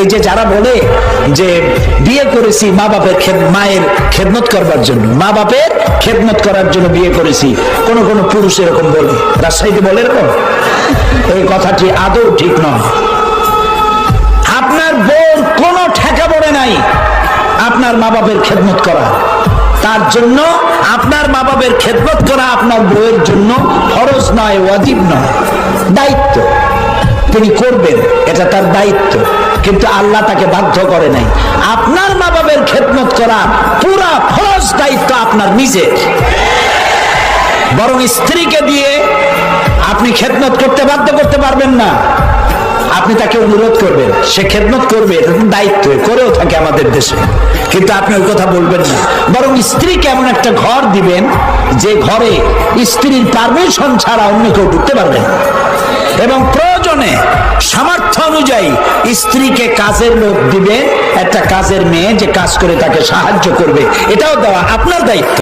এই যে যারা বলে যে বিয়ে করেছি মা বাপের মায়ের খেদমত করবার জন্য, মা বাপের খেদমত করার জন্য বিয়ে করেছি, কোন কোন পুরুষ এরকম বলে, রাজশাহীতে বলে এরকম। এই কথাটি আদৌ ঠিক নয়। আপনার বউর কোনো ঠেকা পড়ে নাই আপনার মা বাপের খেদমত করা, তার জন্য আপনার মা বাপের খেদমত করা আপনার বউয়ের জন্য ফরজ নয়, ওয়াজিব নয়, দায়িত্ব। তিনি করবেন, এটা তার দায়িত্ব, কিন্তু আল্লাহ তাকে বাধ্য করে নাই। আপনার মা বাপের খেদমত করা পুরা ফরজ দায়িত্ব আপনার নিজের। বরং স্ত্রীকে দিয়ে আপনি খেদমত করতে বাধ্য করতে পারবেন না, আপনি তাকে অনুরোধ করবেন, সে খেদমত করবে, এটা দায়িত্ব, করেও থাকে আমাদের দেশে, কিন্তু আপনি ওই কথা বলবেন না। বরং স্ত্রীকে এমন একটা ঘর দিবেন যে ঘরে স্ত্রীর পারমিশন ছাড়া অন্য কেউ ঢুকতে পারবে না, এবং প্রয়োজনে সামর্থ্য অনুযায়ী স্ত্রীকে কাজের লোক দিবে, একটা কাজের মেয়ে যে কাজ করে তাকে সাহায্য করবে, এটাও দেওয়া আপনার দায়িত্ব।